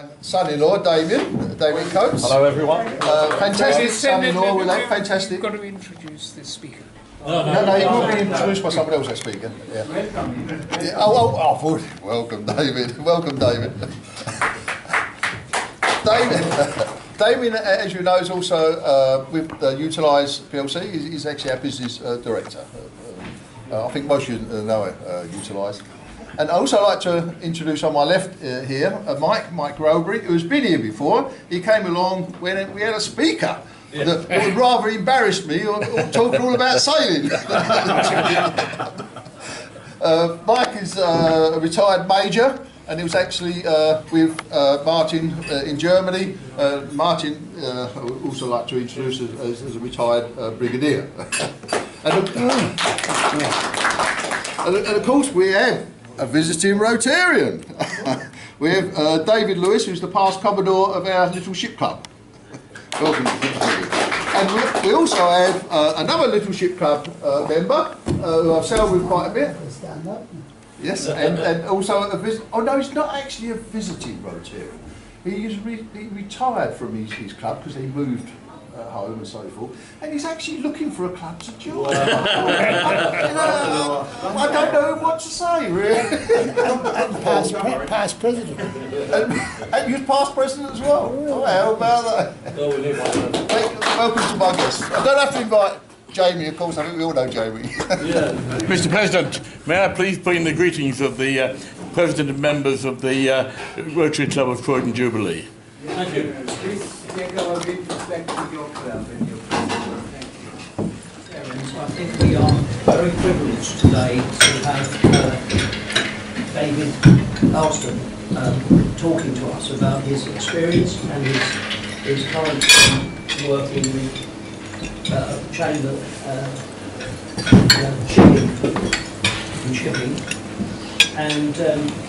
My son-in-law, David Coates. Hello, everyone. Fantastic son-in-law with that. Fantastic. You've got to introduce the speaker. No, you will be introduced by someone else, that speaker. Yeah. Yeah. Oh, welcome, David. Welcome, David. David, as you know, is also with Utilise PLC. He's actually our business director. I think most of you know Utilise. And I'd also like to introduce on my left here, Mike Growbury, who's been here before. He came along when we had a speaker that would rather embarrass me or talking all about sailing. Mike is a retired major, and he was actually with Martin in Germany. Martin would also like to introduce as a retired brigadier. And of course we have a visiting Rotarian. We have David Lewis, who's the past Commodore of our little ship club. Welcome. And we also have another little ship club member who I've sailed with quite a bit. Yes, and also a visit. Oh no, he's not actually a visiting Rotarian. He retired from his club because he moved home and so forth, and he's actually looking for a club to join. I don't know what to say, really. And past president. And you're past president as well. Oh, how about that? Welcome to my guest. I don't have to invite Jamie, of course. I think we all know Jamie. Mr. President, may I please bring the greetings of the President and members of the Rotary Club of Croydon Jubilee. Thank you. I think we are very privileged today to have David Balston talking to us about his experience and his current work in the chamber shipping, and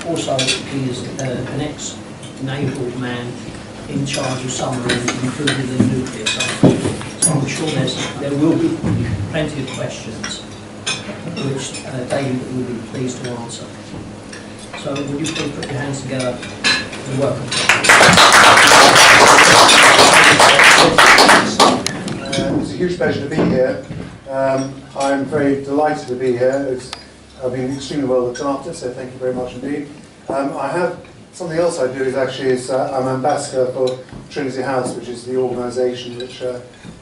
also he is an ex-naval man in charge of submarines, including the nuclear side. So I'm sure there will be plenty of questions which David will be pleased to answer. So would you please put your hands together and welcome. It's a huge pleasure to be here. I'm very delighted to be here. I've been extremely well looked after, so thank you very much indeed. I have something else I do is I'm ambassador for Trinity House, which is the organisation which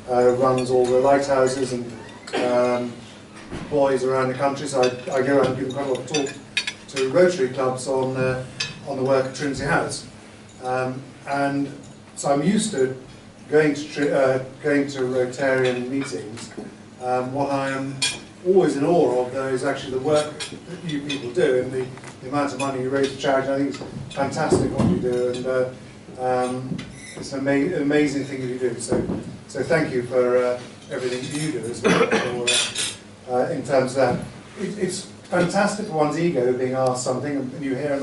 runs all the lighthouses and buoys around the country. So I go around and give quite a lot of talk to Rotary clubs on the work of Trinity House, and so I'm used to going to Rotarian meetings. What I am always in awe of, though, is actually the work that you people do and the amount of money you raise for charity. I think it's fantastic what you do, and it's an amazing thing that you do. So thank you for everything you do as well. In terms of that, it's fantastic for one's ego being asked something, and you hear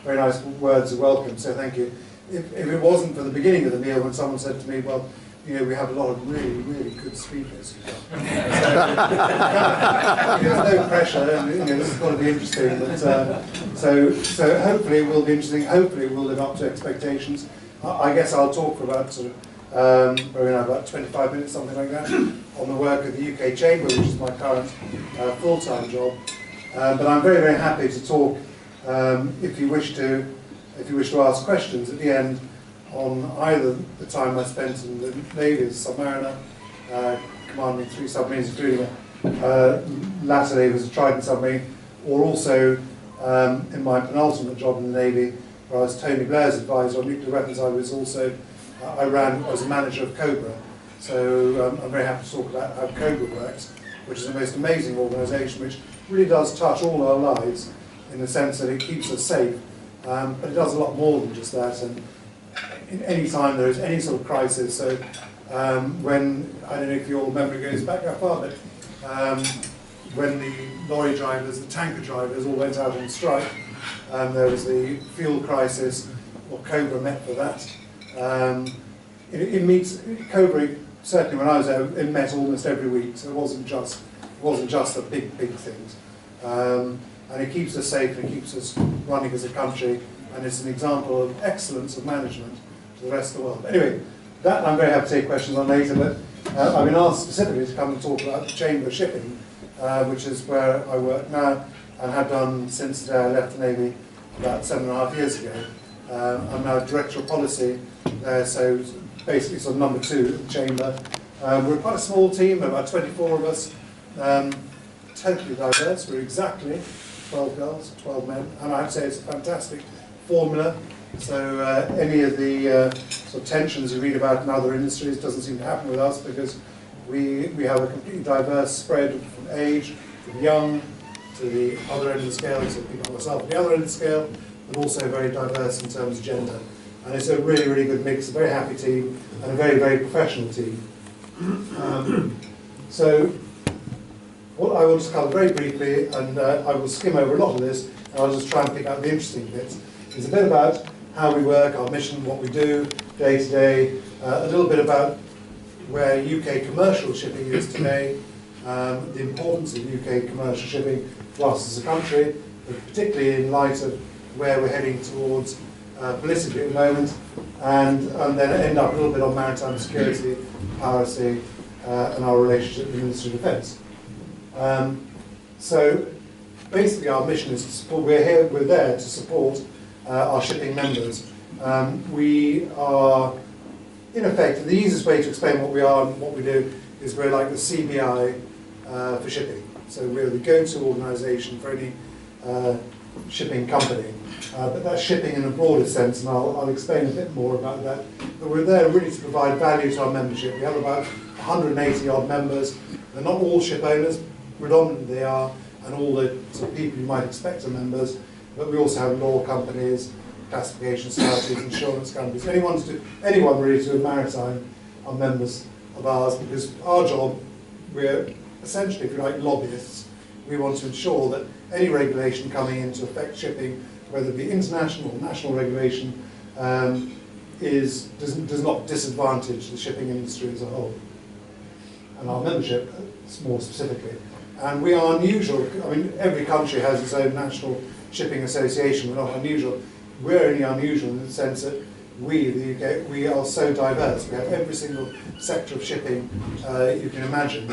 very nice words of welcome. So thank you. If it wasn't for the beginning of the meal when someone said to me, "Well, you know, we have a lot of really, really good speakers." There's no pressure, and you know, this has got to be interesting. But, so hopefully it will be interesting. Hopefully it will live up to expectations. I guess I'll talk for about about 25 minutes, something like that, on the work of the UK Chamber, which is my current full-time job. But I'm very, very happy to talk if you wish to ask questions at the end on either the time I spent in the Navy as a submariner, commanding 3 submarines, including latterly was a Trident submarine, or also in my penultimate job in the Navy, where I was Tony Blair's advisor on nuclear weapons. I was a manager of Cobra. So I'm very happy to talk about how Cobra works, which is the most amazing organisation, which really does touch all our lives in the sense that it keeps us safe, but it does a lot more than just that. And in any time there is any sort of crisis, so when, I don't know if your memory goes back that far, but when the lorry drivers, the tanker drivers all went out on strike, there was the fuel crisis, or Cobra met for that. It meets, Cobra, certainly when I was there, it met almost every week, so it wasn't just the big things. And it keeps us safe, and it keeps us running as a country, and it's an example of excellence of management to the rest of the world. Anyway, that I'm very happy to take questions on later, but I've been asked specifically to come and talk about the Chamber of Shipping, which is where I work now and have done since the day I left the Navy about 7.5 years ago. I'm now Director of Policy there, so basically sort of number 2 at the Chamber. We're quite a small team, about 24 of us, totally diverse. We're exactly 12 girls, 12 men, and I have to say it's a fantastic formula. So any of the sort of tensions you read about in other industries doesn't seem to happen with us, because we have a completely diverse spread from age, from young to the other end of the scale, so people like myself at the other end of the scale, but also very diverse in terms of gender. And it's a really, really good mix, a very happy team, and a very, very professional team. So what I will just cover very briefly, and I will skim over a lot of this, and I'll just try and pick out the interesting bits, is a bit about how we work, our mission, what we do day to day, a little bit about where UK commercial shipping is today, the importance of UK commercial shipping for us as a country, but particularly in light of where we're heading towards politically at the moment, and then end up a little bit on maritime security, piracy, and our relationship with the Ministry of Defence. So basically our mission is to support, we're there to support our shipping members. We are, in effect, the easiest way to explain what we are and what we do is we're like the CBI for shipping. So we're the go-to organisation for any shipping company. But that's shipping in a broader sense, and I'll explain a bit more about that. But we're there really to provide value to our membership. We have about 180 odd members. They're not all ship owners, predominantly they are, and all the sort of people you might expect are members. But we also have law companies, classification societies, insurance companies. Anyone really to do maritime are members of ours, because our job, we're essentially, if you like, lobbyists. We want to ensure that any regulation coming into affect shipping, whether it be international or national regulation, does not disadvantage the shipping industry as a whole, and our membership more specifically. And we are unusual. I mean, every country has its own national shipping association. We're not unusual. We're only unusual in the sense that we, the UK, we are so diverse. We have every single sector of shipping you can imagine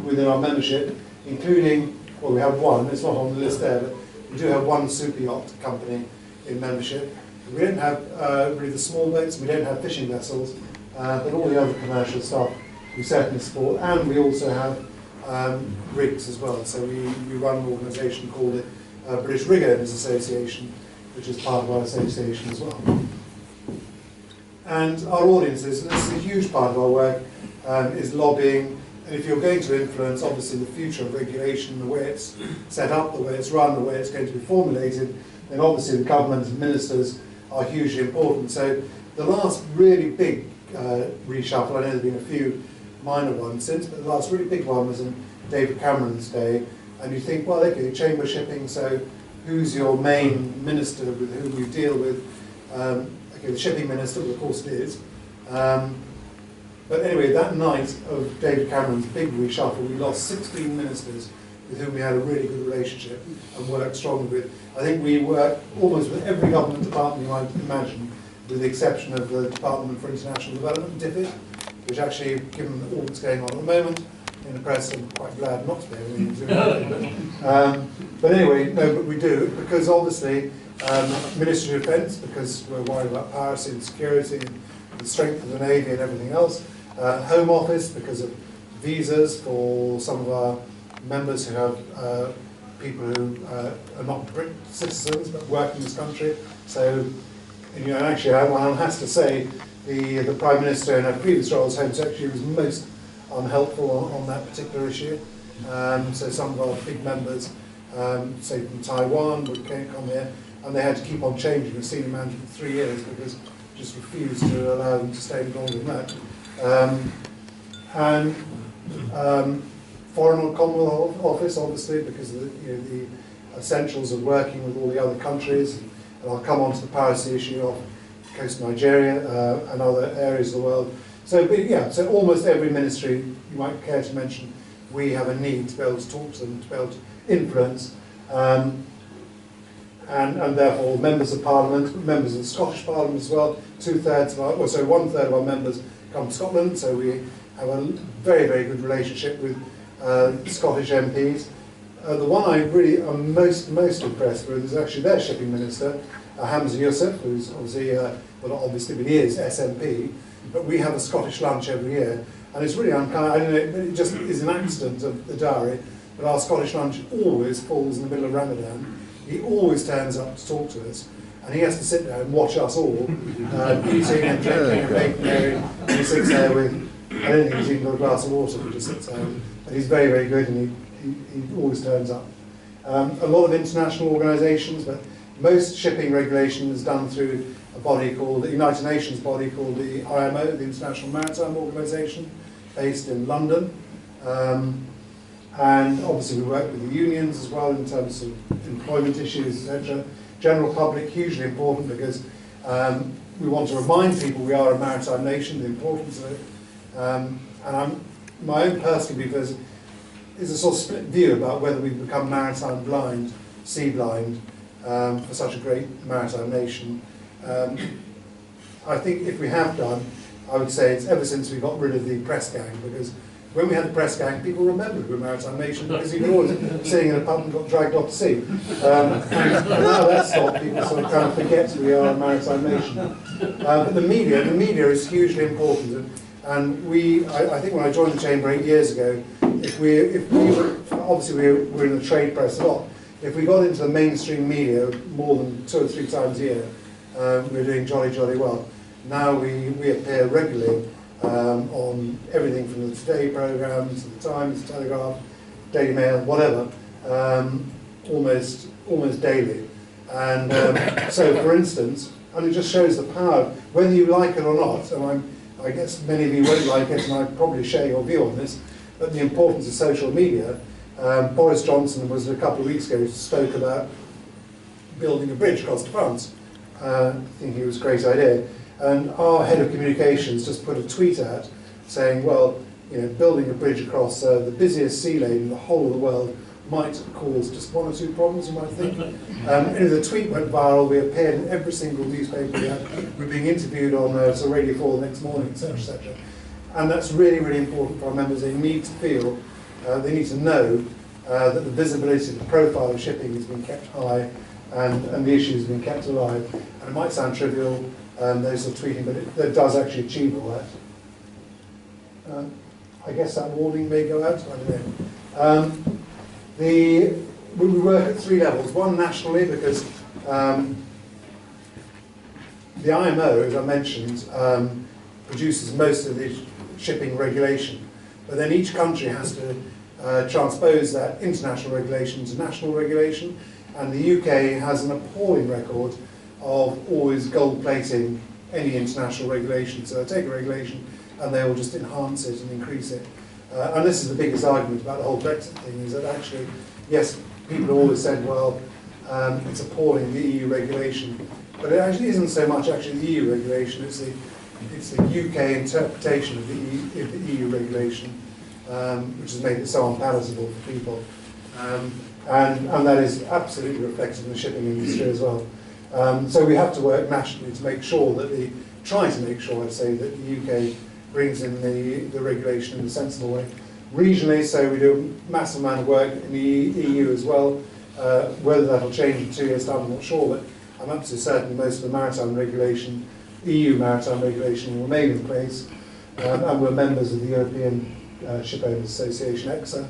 within our membership, including, well, we have one, it's not on the list there, but we do have one super yacht company in membership. We don't have really the small boats, we don't have fishing vessels, but all the other commercial stuff we certainly support, and we also have rigs as well. So we run an organisation called the British Rig Owners Association, which is part of our association as well. And our audiences, and this is a huge part of our work, is lobbying. And if you're going to influence, obviously, the future of regulation, the way it's set up, the way it's run, the way it's going to be formulated, then obviously the government and ministers are hugely important. So the last really big reshuffle, I know there have been a few minor ones since, but the last really big one was in David Cameron's day. And you think, well, okay, Chamber shipping, so who's your main minister with whom you deal with? Okay, the shipping minister, well, of course it is. But anyway, that night of David Cameron's big reshuffle, we lost 16 ministers with whom we had a really good relationship and worked strongly with. I think we work almost with every government department you might imagine, with the exception of the Department for International Development, DFID, which actually, given all that's going on at the moment in the press, I'm quite glad not to be able to do it. But anyway, no, but we do, because obviously, Ministry of Defence, because we're worried about piracy and security and the strength of the Navy and everything else. Home Office, because of visas for some of our members who have people who are not British citizens but work in this country. So, you know, actually, one has to say the Prime Minister in her previous role as Home Secretary was most unhelpful on that particular issue. So some of our big members, say from Taiwan, would come here, and they had to keep on changing the senior management for 3 years because just refused to allow them to stay longer than that. Foreign and Commonwealth Office, obviously, because of the essentials of working with all the other countries. And I'll come on to the piracy issue off the coast of Nigeria and other areas of the world. So, but yeah, so almost every ministry you might care to mention, we have a need to be able to talk to them, to be able to influence. and therefore members of Parliament, members of the Scottish Parliament as well. 1/3 of our members come from Scotland, so we have a very, very good relationship with Scottish MPs. The one I really am most impressed with is actually their shipping minister, Hamza Yousaf, who's obviously, well not obviously, but he is SNP, but we have a Scottish lunch every year, and it's really unkind, I don't know, it just is an accident of the diary, but our Scottish lunch always falls in the middle of Ramadan. He always turns up to talk to us, and he has to sit there and watch us all eating and drinking and making merry, and he sits there with, I don't think he's even got a glass of water, he just sits there, but he's very, very good, and he always turns up. A lot of international organisations, but most shipping regulation is done through a body called, the United Nations body called the IMO, the International Maritime Organisation, based in London. And obviously we work with the unions as well in terms of employment issues, etc. General public, hugely important because we want to remind people we are a maritime nation, the importance of it. And my own personal view is a sort of split view about whether we've become maritime blind, sea blind, for such a great maritime nation. I think if we have done, I would say it's ever since we got rid of the press gang, because when we had the press gang, people remembered we were a maritime nation because you could always sitting in a pub and got dragged off to sea. And now that's stopped, people sort of kind of forget we are a maritime nation. But the media is hugely important. And I think when I joined the Chamber 8 years ago, if we were, obviously we're in the trade press a lot, if we got into the mainstream media more than 2 or 3 times a year, we're doing jolly, jolly well. Now we appear regularly on everything from the Today programmes, the Times, the Telegraph, Daily Mail, whatever, almost daily. And so, for instance, and it just shows the power, whether you like it or not, and I guess many of you won't like it, and I probably share your view on this, but the importance of social media. Boris Johnson was a couple of weeks ago, spoke about building a bridge across to France. I think it was a great idea. And our head of communications just put a tweet out saying, well, you know, building a bridge across the busiest sea lane in the whole of the world might cause just 1 or 2 problems, you might think. And the tweet went viral. We appeared in every single newspaper we had. We're being interviewed on Radio 4 the next morning, etc., etc. And that's really, really important for our members. They need to feel, they need to know that the visibility, the profile of shipping has been kept high, and the issue has been kept alive. And it might sound trivial, those are tweeting, but it does actually achieve all that. I guess that warning may go out, I don't know. We work at 3 levels. One nationally, because the IMO, as I mentioned, produces most of the shipping regulation. But then each country has to transpose that international regulation to national regulation. And the UK has an appalling record of always gold-plating any international regulation. So they take a regulation and they will just enhance it and increase it. And this is the biggest argument about the whole Brexit thing, is that actually, yes, people have always said, well, it's appalling, the EU regulation. But it actually isn't so much actually the EU regulation, it's the UK interpretation of the EU regulation, which has made it so unpalatable for people. And that is absolutely reflected in the shipping industry as well. So we have to work nationally to make sure that try to make sure, I'd say, that the UK brings in the regulation in a sensible way. Regionally, so we do a massive amount of work in the EU as well. Whether that'll change in 2 years' time, I'm not sure, but I'm absolutely certain most of the maritime regulation, EU maritime regulation, will remain in place. And we're members of the European Shipowners Association, EXA.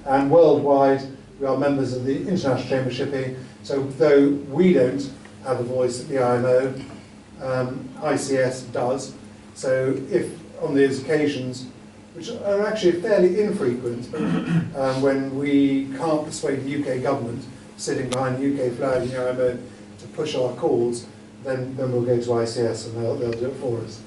And worldwide, we are members of the International Chamber of Shipping. So though we don't have a voice at the IMO, ICS does. So if on these occasions, which are actually fairly infrequent, when we can't persuade the UK government sitting behind the UK flag in the IMO to push our calls, then we'll go to ICS and they'll do it for us.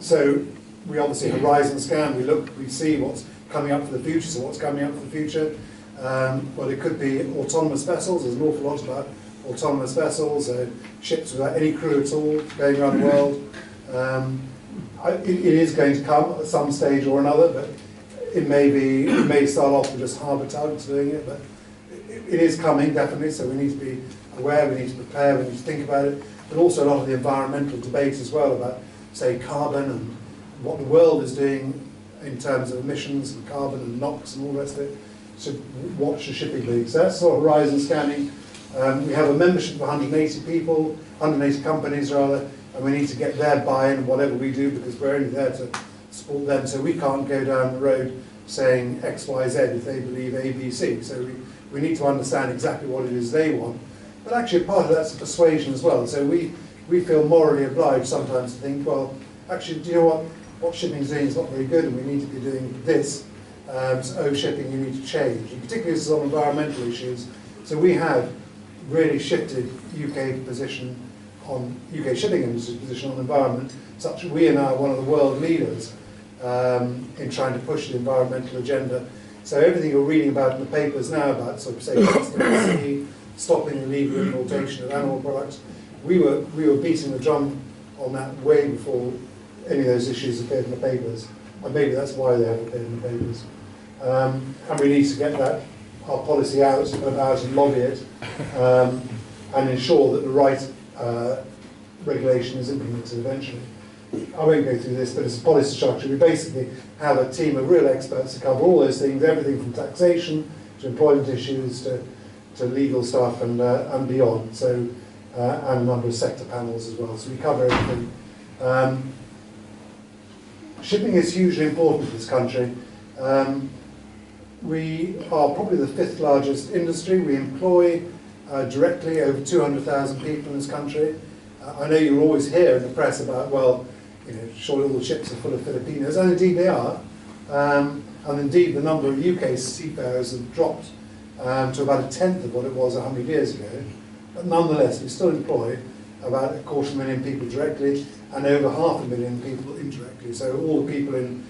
So we obviously horizon scan, we see what's coming up for the future. So what's coming up for the future? Well, it could be autonomous vessels. There's an awful lot about autonomous vessels, ships without any crew at all going around the world. It is going to come at some stage or another, but it may start off with just harbour tugs doing it, but it is coming, definitely, so we need to be aware, we need to prepare, we need to think about it, but also a lot of the environmental debate as well about, say, carbon and what the world is doing in terms of emissions and carbon and NOx and all the rest of it. So what should shipping be? So that's sort of horizon scanning. We have a membership of 180 people, 180 companies rather, and we need to get their buy-in in whatever we do because we're only there to support them. So we can't go down the road saying X, Y, Z if they believe A, B, C. So we need to understand exactly what it is they want. But actually part of that's persuasion as well. So we feel morally obliged sometimes to think, well, actually, do you know what shipping's doing is not very good and we need to be doing this. So shipping you need to change. And particularly this is on environmental issues. So we have really shifted UK position on UK shipping industry's position on environment, such that we are now one of the world leaders in trying to push the environmental agenda. So everything you're reading about in the papers now about sort of say plastic, stopping illegal importation of animal products, we were beating the drum on that way before any of those issues appeared in the papers, and maybe that's why they haven't appeared in the papers. And we need to get our policy out and lobby it, and ensure that the right regulation is implemented eventually. I won't go through this, but it's a policy structure. We basically have a team of real experts to cover all those things, everything from taxation to employment issues to legal stuff and beyond. So, and a number of sector panels as well. So we cover everything. Shipping is hugely important in this country. We are probably the 5th largest industry. We employ directly over 200,000 people in this country. I know you always hear in the press about, well, you know, surely all the ships are full of Filipinos, and indeed they are. And indeed the number of UK seafarers have dropped to about 1/10 of what it was 100 years ago. But nonetheless, we still employ about 250,000 people directly and over 500,000 people indirectly. So all the people in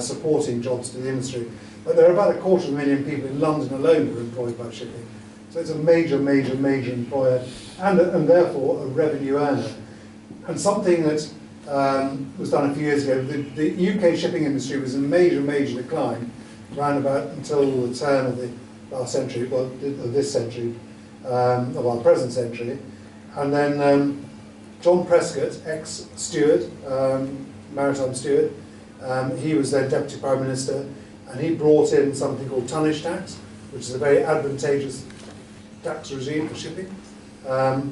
supporting jobs to the industry. But there are about 250,000 people in London alone who are employed by shipping. So it's a major, major, major employer and therefore a revenue earner. And something that was done a few years ago, the UK shipping industry was in major, major decline around about until the turn of the last century, well, of this century, of our present century. And then John Prescott, ex-steward, maritime steward, he was then Deputy Prime Minister, and he brought in something called Tonnage Tax, which is a very advantageous tax regime for shipping. But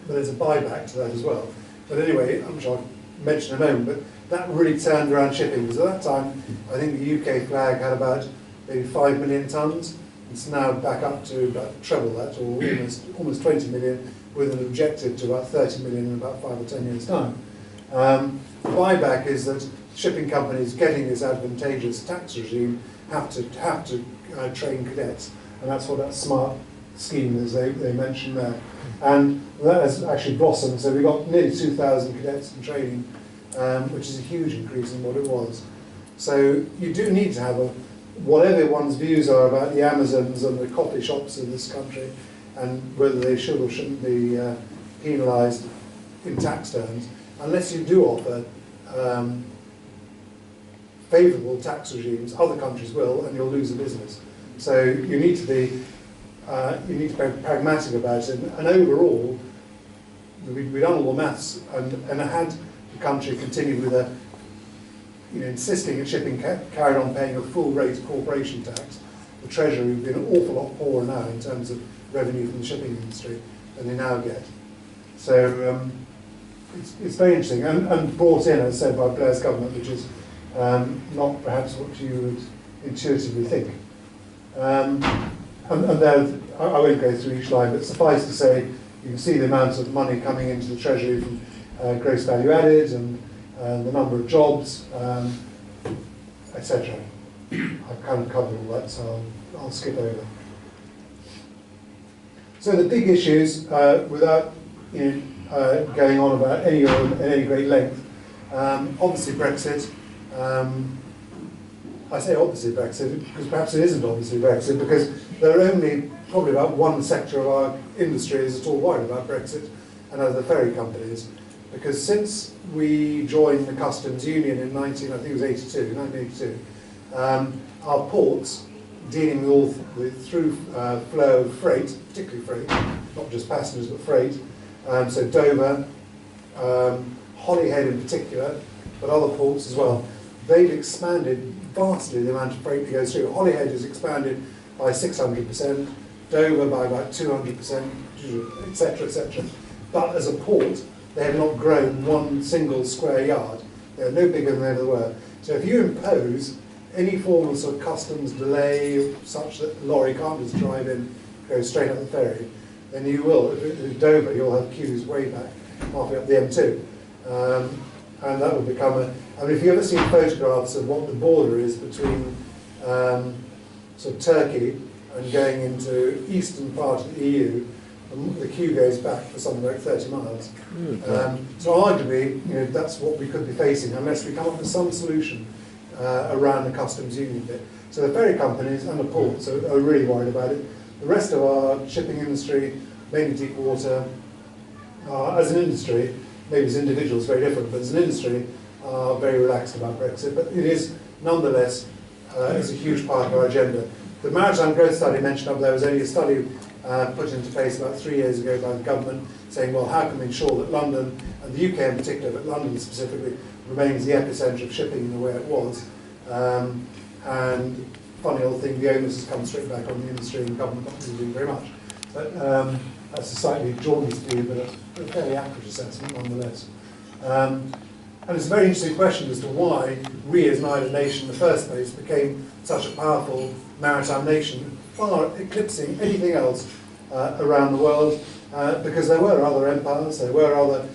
there's a buyback to that as well. But anyway, I'm sure I'll mention in a moment, but that really turned around shipping, because at that time, I think the UK flag had about maybe 5 million tonnes. It's now back up to about treble that, or almost 20 million, with an objective to about 30 million in about 5 or 10 years' time. The buyback is that shipping companies getting this advantageous tax regime have to train cadets, and that's what that smart scheme is they mentioned there. And that has actually blossomed, so we've got nearly 2,000 cadets in training, which is a huge increase in what it was. So you do need to have whatever one's views are about the Amazons and the coffee shops in this country, and whether they should or shouldn't be penalised in tax terms, unless you do offer favourable tax regimes, other countries will, and you'll lose the business. So you need to be pragmatic about it, and overall, we've done all the maths, and had the country continued with insisting that shipping carried on paying a full rate of corporation tax, the Treasury would be an awful lot poorer now in terms of revenue from the shipping industry than they now get. So it's very interesting, and brought in, as said, by Blair's government, which is not perhaps what you would intuitively think. And there, I won't go through each line, but suffice to say, you can see the amount of money coming into the Treasury from gross value added and the number of jobs, etc. I've kind of covered all that, so I'll skip over. So the big issues, without going on about any of them at any great length, obviously Brexit. I say obviously Brexit because perhaps it isn't obviously Brexit, because there are only probably about one sector of our industry is at all worried about Brexit, and other ferry companies. Because since we joined the customs union in 1982, our ports, dealing with all the through flow of freight, particularly freight, not just passengers but freight. So Dover, Holyhead in particular, but other ports as well. They've expanded vastly the amount of freight that goes through. Holyhead has expanded by 600%, Dover by about 200%, etc., etc. But as a port, they have not grown one single square yard. They're no bigger than they ever were. So if you impose any form of sort of customs delay such that the lorry can't just drive in, go straight up the ferry, then you will, at Dover, you'll have queues way back, halfway up the M2. And that will become a, I mean, if you've ever seen photographs of what the border is between sort of Turkey and going into eastern part of the EU, the queue goes back for something like 30 miles. So arguably, that's what we could be facing unless we come up with some solution around the customs union bit. So the ferry companies and the ports are really worried about it. The rest of our shipping industry, mainly deep water, as an industry, maybe as individuals very different, but as an industry, are very relaxed about Brexit. But it is, nonetheless, it's a huge part of our agenda. The Maritime Growth Study mentioned up there was only a study put into place about 3 years ago by the government, saying, well, how can we ensure that London, and the UK in particular, but London specifically, remains the epicentre of shipping in the way it was. And funny old thing, the onus has come straight back on the industry and government not really doing very much. But that's a slightly jaundiced view, but a fairly accurate assessment nonetheless. And it's a very interesting question as to why we as an island nation in the first place became such a powerful maritime nation, far eclipsing anything else around the world, because there were other empires, there were other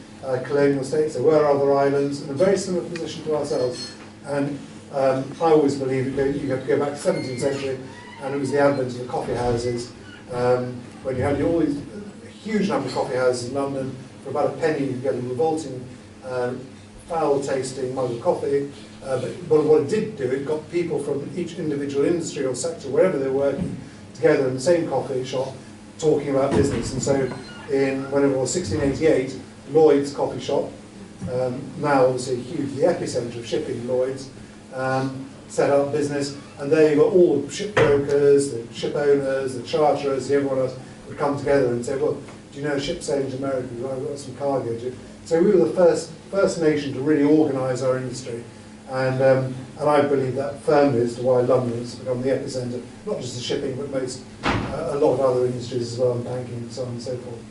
colonial states, there were other islands in a very similar position to ourselves. And I always believe that you have to go back to the 17th century, and it was the advent of the coffee houses, when you had all these huge number of coffee houses in London. For about a penny you could get a revolting, foul-tasting mug of coffee, but what it did do, it got people from each individual industry or sector, wherever they were working, together in the same coffee shop, talking about business. And so in, whenever it was 1688, Lloyd's coffee shop, now obviously huge, the epicentre of shipping, Lloyd's, set up business, and there you got all the shipbrokers, the ship owners, the charterers, everyone else would come together and say, well, do you know a ship sailing to America? I've got some cargo. So we were the first nation to really organise our industry, and I believe that firmly as to why London has become the epicentre, not just the shipping, but a lot of other industries as well, and banking and so on and so forth.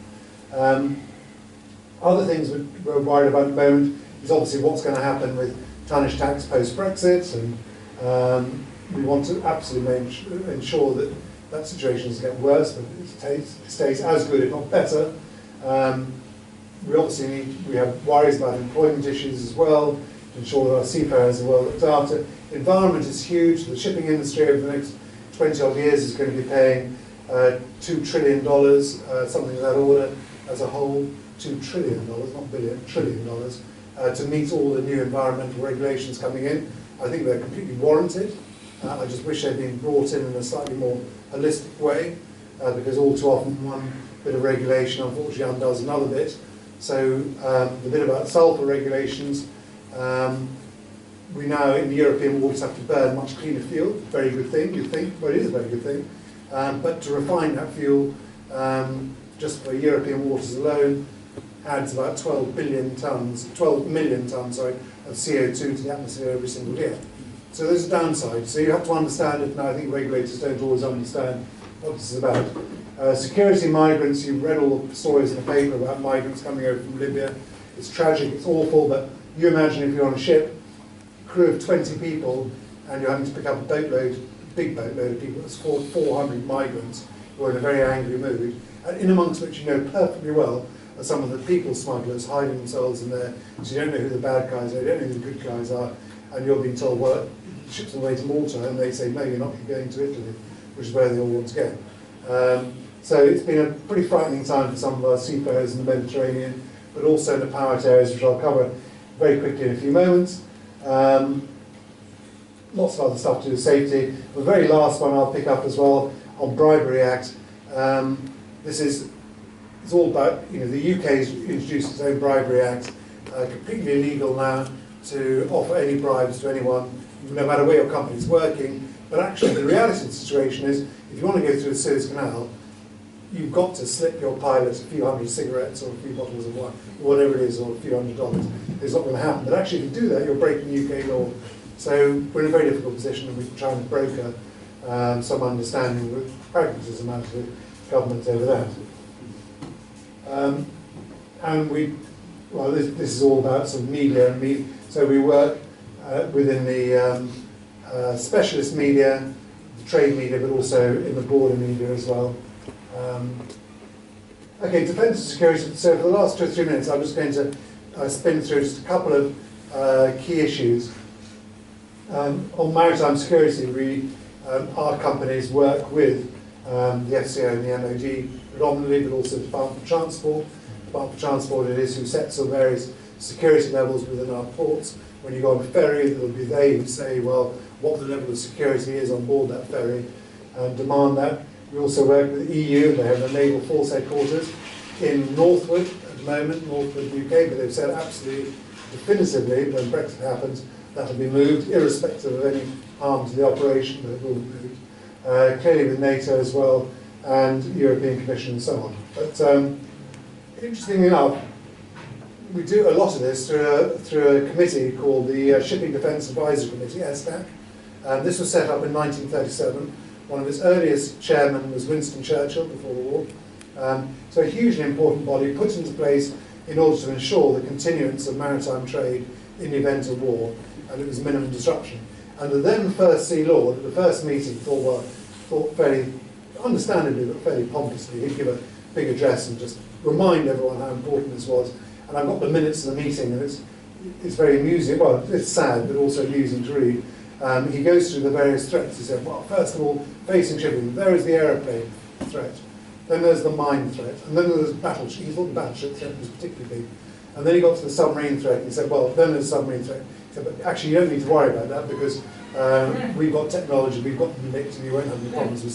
Other things we're worried about at the moment is obviously what's going to happen with tonnage tax post-Brexit, and we want to absolutely ensure that that situation doesn't get worse, but it stays as good, if not better. We obviously we have worries about employment issues as well, to ensure that our seafarers are well looked after. Environment is huge. The shipping industry over the next 20 odd years is going to be paying $2 trillion, something of that order as a whole. $2 trillion, not billion, $1 trillion, to meet all the new environmental regulations coming in. I think they're completely warranted. I just wish they'd been brought in a slightly more holistic way, because all too often one bit of regulation unfortunately undoes another bit. So the bit about sulphur regulations, we now in the European waters have to burn much cleaner fuel. Very good thing, you'd think. Well, it is a very good thing. But to refine that fuel, just for European waters alone, adds about 12 million tonnes of CO2 to the atmosphere every single year. So there's a downside. So you have to understand it, and I think regulators don't always understand what this is about. Security migrants, you've read all the stories in the paper about migrants coming over from Libya. It's tragic, it's awful, but you imagine if you're on a ship, crew of 20 people, and you're having to pick up a boatload, big boatload of people, it's 400 migrants who are in a very angry mood, and in amongst which you know perfectly well are some of the people smugglers hiding themselves in there, so you don't know who the bad guys are, you don't know who the good guys are, and you're being told, well, the ship's on the way to Malta, and they say, no, you're not, you're going to Italy, which is where they all want to go. So it's been a pretty frightening time for some of our seafarers in the Mediterranean, but also in the power areas, which I'll cover very quickly in a few moments. Lots of other stuff to do with safety. The very last one I'll pick up as well, on Bribery Act. It's all about, the UK's introduced its own Bribery Act, completely illegal now to offer any bribes to anyone, no matter where your company's working. But actually, the reality of the situation is, if you want to go through the Suez Canal, you've got to slip your pilot a few hundred cigarettes or a few bottles of wine, or whatever it is, or a few $100s. It's not going to happen. But actually, if you do that, you're breaking UK law. So we're in a very difficult position, and we're trying to broker some understanding with pragmatism out of the government over that. And this is all about sort of media and media. So we work within the specialist media, the trade media, but also in the broader media as well. Okay, defence and security. So for the last 2 or 3 minutes, I'm just going to spin through just a couple of key issues. On maritime security, our companies work with the FCO and the MOD predominantly, but also the Department of Transport. The Department of Transport it is who sets the various security levels within our ports. When you go on a ferry, it'll be they who say, well, what the level of security is on board that ferry, and demand that. We also work with the EU. They have a naval force headquarters in Northwood at the moment, Northwood, UK, but they've said absolutely definitively when Brexit happens, that'll be moved, irrespective of any harm to the operation, but it will be moved. Clearly with NATO as well, and European Commission and so on. But interestingly enough, we do a lot of this through a committee called the Shipping Defence Advisory Committee, SDAC. This was set up in 1937. One of its earliest chairmen was Winston Churchill before the war. So a hugely important body put into place in order to ensure the continuance of maritime trade in the event of war, and it was minimum disruption. And the then First Sea Lord, at the first meeting, thought fairly understandably but fairly pompously, he'd give a big address and just remind everyone how important this was. And I've got the minutes of the meeting, and it's very amusing. Well, it's sad, but also amusing to read. He goes through the various threats. He said, well, first of all, facing shipping, there is the aeroplane threat. Then there's the mine threat. And then there's battleship. He thought the battleship threat was particularly big. And then he got to the submarine threat. And he said, well, then there's the submarine threat. He said, but actually, you don't need to worry about that because we've got technology, we've got them linked, and you won't have any problems with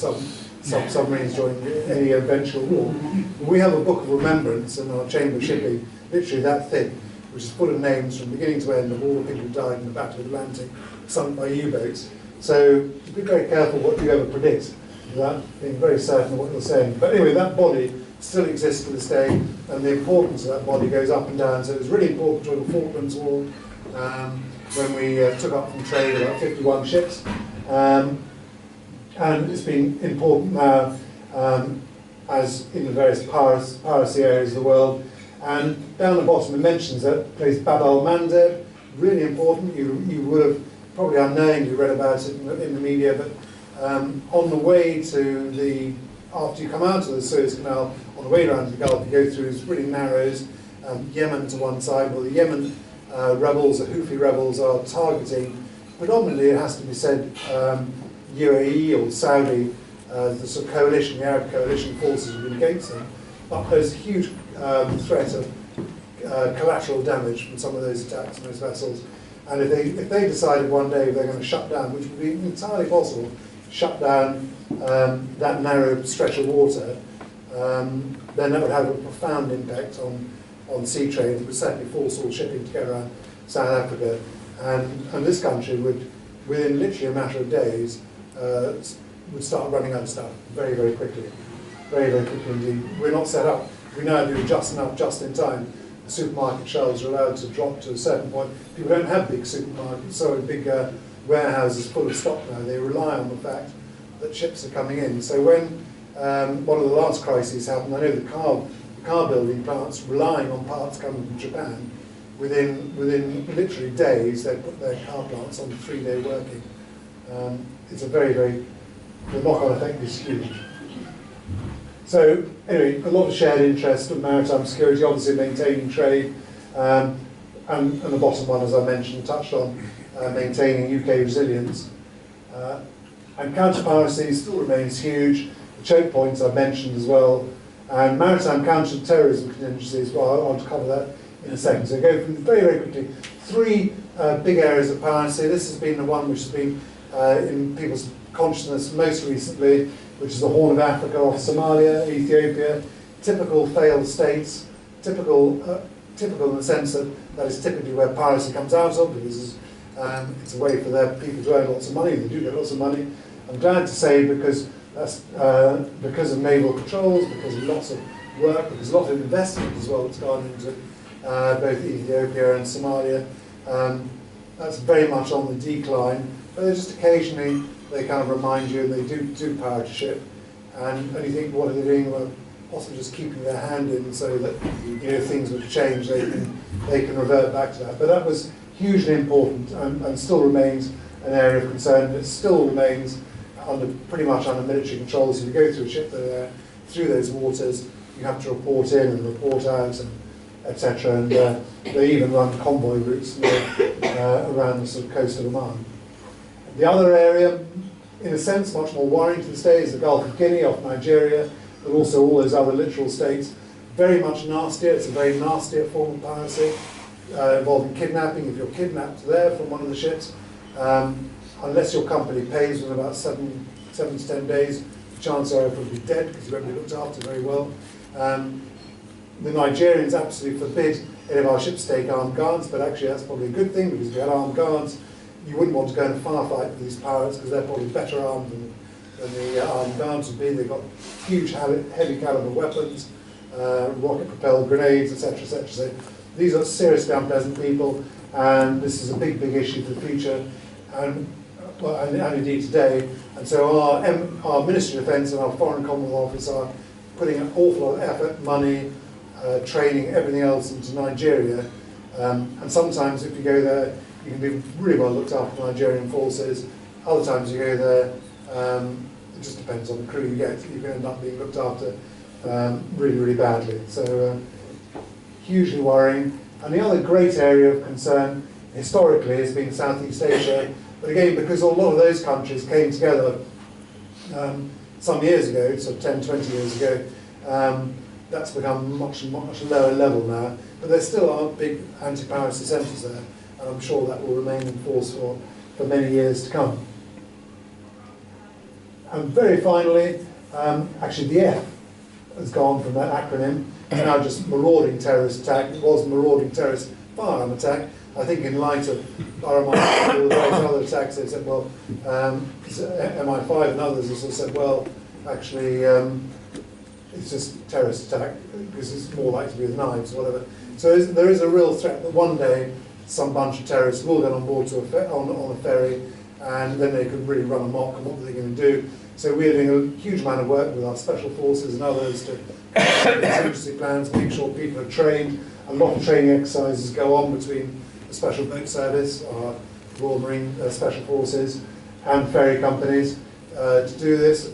submarines during any eventual war. We have a book of remembrance in our Chamber of Shipping, literally that thick, which is full of names from beginning to end of all the people who died in the Battle of the Atlantic, sunk by U-boats. So be very careful what you ever predict, without being very certain of what you're saying. But anyway, that body still exists to this day, and the importance of that body goes up and down. So it was really important during the Falklands War, when we took up from trade about 51 ships. And it's been important now as in the various piracy areas of the world. And down the bottom it mentions that place Bab al-Mandeb, really important. You would have probably unknowingly read about it in the media, but on the way to after you come out of the Suez Canal, on the way around the Gulf, you go through these really narrows, Yemen to one side. Well, the Yemen rebels, the Houthi rebels, are targeting, predominantly it has to be said, UAE or Saudi, the sort of coalition, the Arab coalition forces are against them. But there's a huge threat of collateral damage from some of those attacks on those vessels. And if they decided one day they're going to shut down, which would be entirely possible, shut down that narrow stretch of water, then that would have a profound impact on sea trade. It would certainly force all shipping to go around South Africa. And this country would, within literally a matter of days, would start running out of stuff very, very quickly. Very, very quickly indeed. We're not set up. We now do just enough, just in time. The supermarket shelves are allowed to drop to a certain point. People don't have big supermarkets, so big warehouses full of stock now. They rely on the fact that ships are coming in. So when one of the last crises happened, I know the car building plants relying on parts coming from Japan, within literally days they put their car plants on 3-day working. It's a very, very, the knock-on effect is huge. So anyway, a lot of shared interest in maritime security, obviously maintaining trade, and the bottom one, as I mentioned, touched on, maintaining UK resilience. And counter-piracy still remains huge. The choke points I mentioned as well, and maritime counter-terrorism contingency as well. I want to cover that in a second. So go through very, very quickly. 3 big areas of piracy. This has been the one which has been in people's consciousness most recently, which is the Horn of Africa off Somalia, Ethiopia. Typical failed states. Typical in the sense that that is typically where piracy comes out of, because it's a way for their people to earn lots of money. They do get lots of money. I'm glad to say, because that's because of naval controls, because of lots of work, because a lot of investment as well that's gone into both Ethiopia and Somalia. That's very much on the decline, but just occasionally they kind of remind you, and they do power to ship, and you think, what are they doing? Well, possibly just keeping their hand in so that things would change, they can revert back to that. But that was hugely important and still remains an area of concern. It still remains pretty much under military control. So if you go through a ship through those waters, you have to report in and report out, and etc. And they even run convoy routes around the sort of coast of Oman. The other area, in a sense, much more worrying to this day, is the Gulf of Guinea off Nigeria, but also all those other littoral states. Very much nastier. It's a very nastier form of piracy, involving kidnapping. If you're kidnapped there from one of the ships, unless your company pays within about 7 to 10 days, the chances are you'll probably be dead because you won't be looked after very well. The Nigerians absolutely forbid any of our ships to take armed guards, but actually that's probably a good thing, because if you had armed guards, you wouldn't want to go in a firefight with these pirates, because they're probably better armed than the armed guards would be. They've got huge heavy caliber weapons, rocket-propelled grenades, etc., etc. So these are seriously unpleasant people, and this is a big, big issue for the future, and indeed today. And so our Ministry of Defence and our Foreign Commonwealth Office are putting an awful lot of effort, money, training, everything else into Nigeria. And sometimes if you go there, you can be really well looked after by Nigerian forces. Other times you go there, it just depends on the crew you get. You can end up being looked after really, really badly. So hugely worrying. And the other great area of concern historically has been Southeast Asia. But again, because a lot of those countries came together some years ago, so 10, 20 years ago, that's become much lower level now. But there still are big anti-piracy centres there, and I'm sure that will remain in force for many years to come. And very finally, actually the F has gone from that acronym. It's now just marauding terrorist attack. It was marauding terrorist firearm attack. I think in light of RMI and all those other attacks, they said, well, MI5 and others have sort of said, well, actually, it's just a terrorist attack, because it's more likely to be with knives or whatever. So there is a real threat that one day some bunch of terrorists will get on board on a ferry, and then they could really run amok, and what are they going to do? So we're doing a huge amount of work with our special forces and others to contingency plans, make sure people are trained. A lot of training exercises go on between the Special Boat Service, our Royal Marine Special Forces, and ferry companies to do this.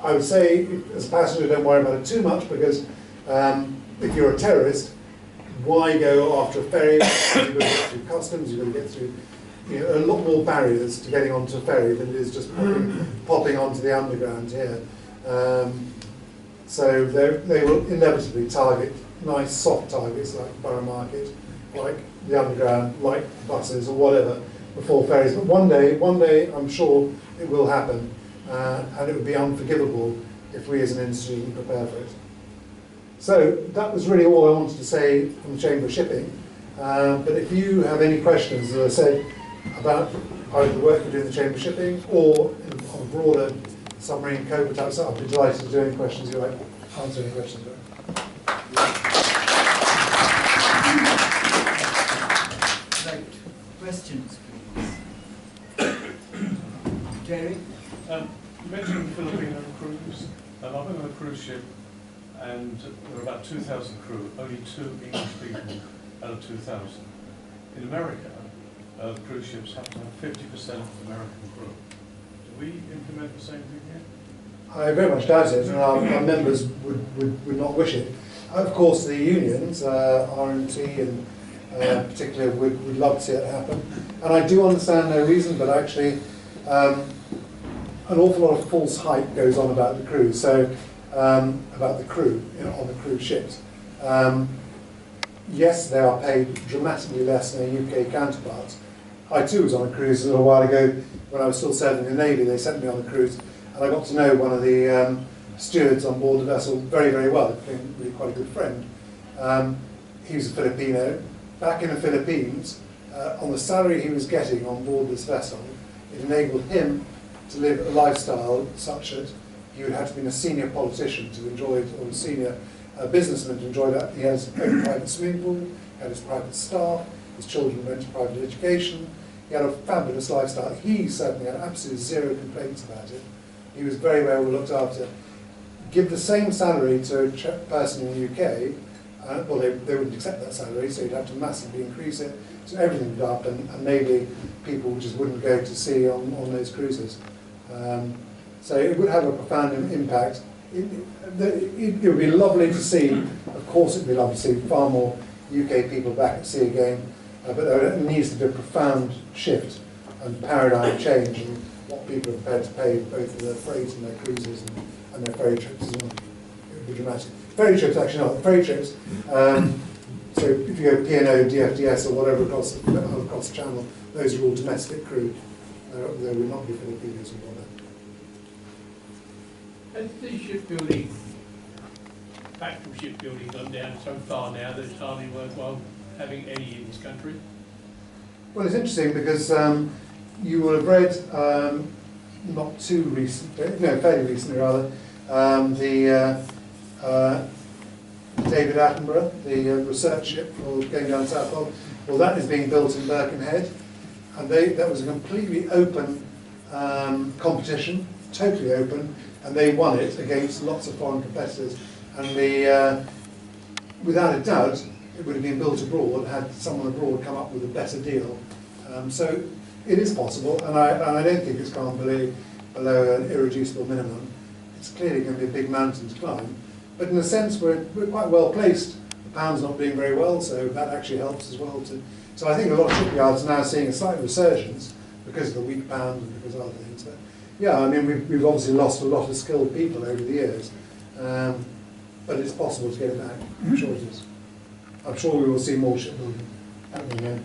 I would say, as a passenger, don't worry about it too much, because if you're a terrorist, why go after a ferry? You've got to get through customs, you've got to get through a lot more barriers to getting onto a ferry than it is just popping onto the underground here. So they will inevitably target nice soft targets like Borough Market, like the underground, like buses or whatever, before ferries. But one day, I'm sure it will happen, and it would be unforgivable if we as an industry didn't prepare for it. So that was really all I wanted to say from the Chamber of Shipping. But if you have any questions, as I said, about either the work we do in the Chamber of Shipping or on a broader submarine code type stuff, I'd be delighted to do any questions you like, answer any questions. Right. Questions, please. Jerry? You mentioned Filipino crews. I've been on a cruise ship, and there are about 2,000 crew, only 2 English people out of 2,000. In America, cruise ships have to have 50% of American crew. Do we implement the same thing here? I very much doubt it, and our members would not wish it. Of course, the unions, RMT and particularly, would love to see it happen. And I do understand their reason, but actually, an awful lot of false hype goes on about the crew. So, about the crew on the cruise ships. Yes, they are paid dramatically less than their UK counterparts. I too was on a cruise a little while ago when I was still serving in the Navy. They sent me on a cruise, and I got to know one of the stewards on board the vessel very, very well. It became really quite a good friend. He was a Filipino. Back in the Philippines, on the salary he was getting on board this vessel, it enabled him to live a lifestyle such that you would have to be a senior politician to enjoy it, or a senior businessman to enjoy that. He has his own private swimming pool, he had his private staff, his children went to private education. He had a fabulous lifestyle. He certainly had absolutely zero complaints about it. He was very well looked after. Give the same salary to a person in the UK, well, they wouldn't accept that salary, so you'd have to massively increase it. So everything would go up, and maybe people just wouldn't go to sea on those cruises. So it would have a profound impact. It would be lovely to see, of course it would be lovely to see far more UK people back at sea again, but there needs to be a profound shift and paradigm change in what people are prepared to pay, both for their freight and their cruises and their ferry trips as well. It would be dramatic. Ferry trips, actually not. Ferry trips, so if you go P&O, DFDS or whatever across the channel, those are all domestic crew. There would not be Filipinos involved. Has the shipbuilding, factual shipbuilding, gone down so far now that it's hardly worthwhile having any in this country? Well, it's interesting because you will have read, not too recent, no, fairly recently rather, David Attenborough, the research ship for going down Southwold. Well, that is being built in Birkenhead, and that was a completely open competition, totally open, and they won it against lots of foreign competitors. And without a doubt, it would have been built abroad had someone abroad come up with a better deal. So it is possible, and I don't think it's gone below an irreducible minimum. It's clearly going to be a big mountain to climb, but in a sense we're quite well placed. The pound's not doing very well, so that actually helps as well. So I think a lot of shipyards are now seeing a slight resurgence because of the weak pound and because of other things. But yeah, I mean we've obviously lost a lot of skilled people over the years, but it's possible to get it back. I'm sure it is. I'm sure we will see more shipbuilding happening here.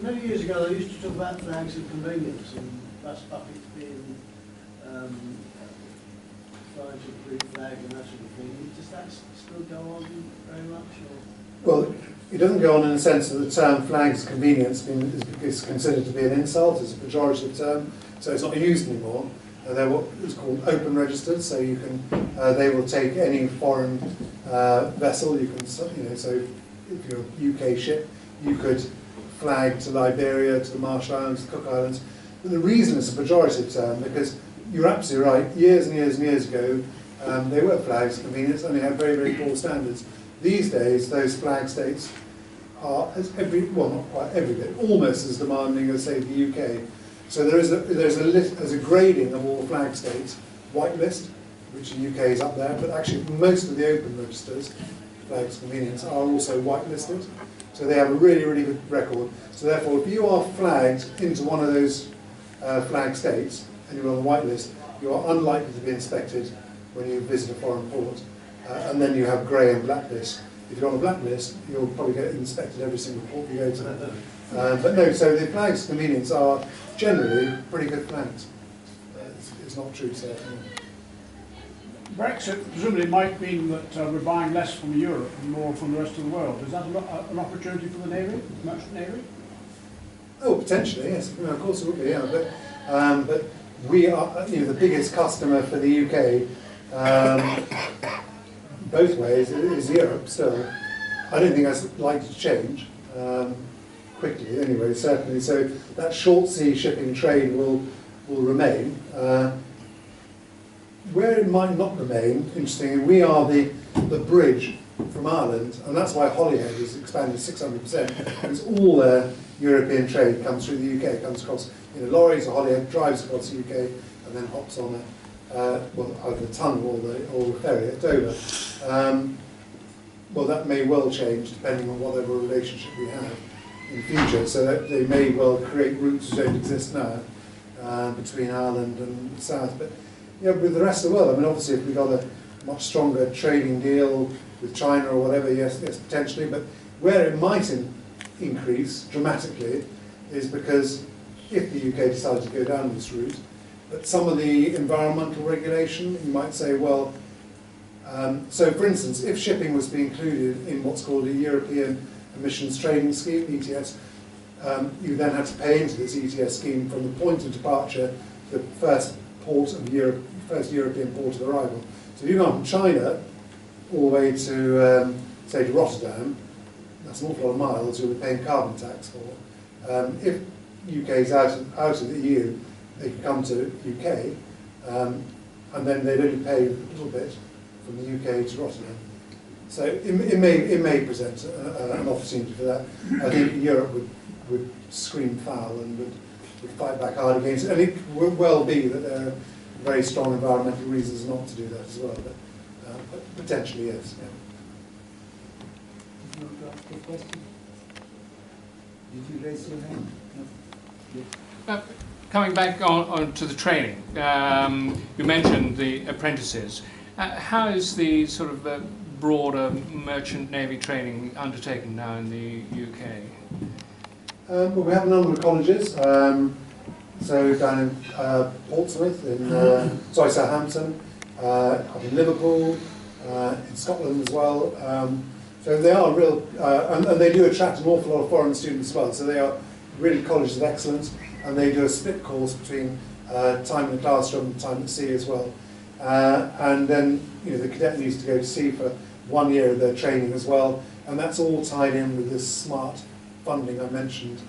Many years ago, they used to talk about flags of convenience and bus buckets being flags of Greek flag and that sort of thing. Does that still go on very much? Or? Well, it doesn't go on in the sense that the term flags of convenience is considered to be an insult. It's a pejorative term, so it's not used anymore. They're what is called open registered, so you can they will take any foreign vessel. You can, so if you're a UK ship, you could flag to Liberia, to the Marshall Islands, the Cook Islands. But the reason it's a pejorative term because you're absolutely right. Years and years and years ago, they were flags of convenience, and they had very, very poor standards. These days, those flag states are not quite every bit, almost as demanding as say the UK. So there's a grading of all flag states, whitelist, which the UK is up there, but actually most of the open registers, flags of convenience, are also whitelisted. So they have a really, really good record. So therefore, if you are flagged into one of those flag states and you're on the whitelist, you are unlikely to be inspected when you visit a foreign port. And then you have grey and blacklist. If you're on a blacklist, you'll probably get inspected every single port you go to. But no, so the flags of convenience are generally pretty good flags. It's not true to say. Brexit presumably might mean that we're buying less from Europe and more from the rest of the world. Is that an opportunity for the Navy, merchant Navy? Oh, potentially, yes. No, of course it would be, yeah. But we are, the biggest customer for the UK, both ways, is Europe still. I don't think that's likely to change quickly, anyway, certainly. So that short sea shipping trade will remain. Where it might not remain, interestingly, we are the bridge from Ireland, and that's why Holyhead has expanded 600%, because all their European trade comes through the UK, comes across in lorries, or Holyhead drives across the UK, and then hops on either the tunnel or the ferry at Dover. Well, that may well change depending on whatever relationship we have in future, so that they may well create routes that don't exist now between Ireland and the south. But with the rest of the world, I mean, obviously, if we got a much stronger trading deal with China or whatever, yes, potentially. But where it might increase dramatically is because if the UK decided to go down this route, but some of the environmental regulation, you might say, well, so for instance, if shipping was to be included in what's called a European Emissions Trading Scheme, ETS, you then had to pay into this ETS scheme from the point of departure, the first port of Europe, first European port of arrival. So if you go from China all the way to, say, to Rotterdam, that's an awful lot of miles you'll be paying carbon tax for. If UK is out of the EU, they can come to UK, and then they'd only pay a little bit from the UK to Rotterdam. So it may present an opportunity for that. I think Europe would scream foul and would fight back hard against it. And it would well be that there are very strong environmental reasons not to do that as well, but potentially yes. Yeah. Did you want to ask a question? Did you raise your hand? No. Coming back on to the training, you mentioned the apprentices. How is the sort of broader merchant navy training undertaken now in the UK? Well, we have a number of colleges. So down in Portsmouth, in Southampton, up in Liverpool, in Scotland as well. So they are real, and they do attract an awful lot of foreign students as well. So they are really colleges of excellence, and they do a split course between time in the classroom and time at sea as well. And then the cadet needs to go to sea for 1 year of their training as well, and that's all tied in with this smart funding I mentioned.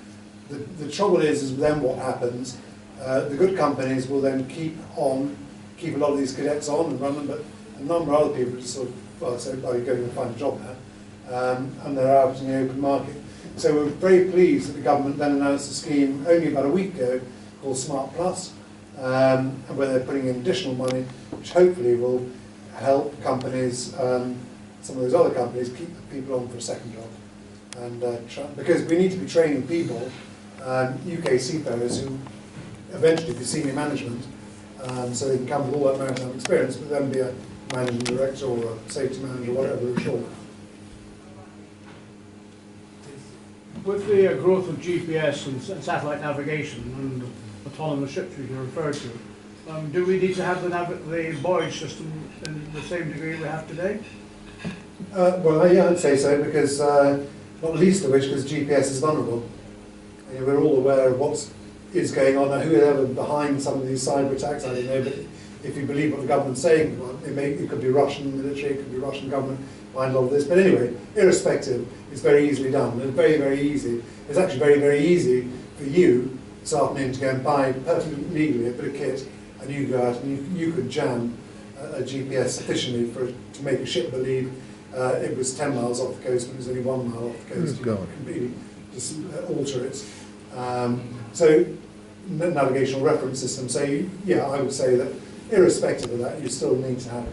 The trouble is then what happens, the good companies will then keep a lot of these cadets on and run them, but a number of other people just sort of, well, say, oh, you're going to find a job now, and they're out in the open market. So we're very pleased that the government then announced a scheme only about a week ago called Smart Plus, where they're putting in additional money, which hopefully will help companies, some of those other companies, keep the people on for a second job. And because we need to be training people, UK seafarers who eventually be senior management, so they can come with all that maritime experience, but then be a managing director or a safety manager, whatever it's called. With the growth of GPS and satellite navigation and autonomous ships, which you referred to, do we need to have the buoyage system in the same degree we have today? Well, yeah, I'd say so, because not least of which because GPS is vulnerable. We're all aware of what is going on. Now, whoever behind some of these cyber attacks, I don't know, but if you believe what the government's saying, well, it could be Russian military, it could be Russian government behind a lot of this. But anyway, irrespective, it's very easily done. It's very, very easy. It's actually very, very easy for you this afternoon to go and buy perfectly legally a bit of kit, and you go out and you could jam a GPS sufficiently to make a ship believe it was 10 miles off the coast, but it was only 1 mile off the coast. You can completely just alter it. So, navigational reference system. So, yeah, I would say that irrespective of that, you still need to have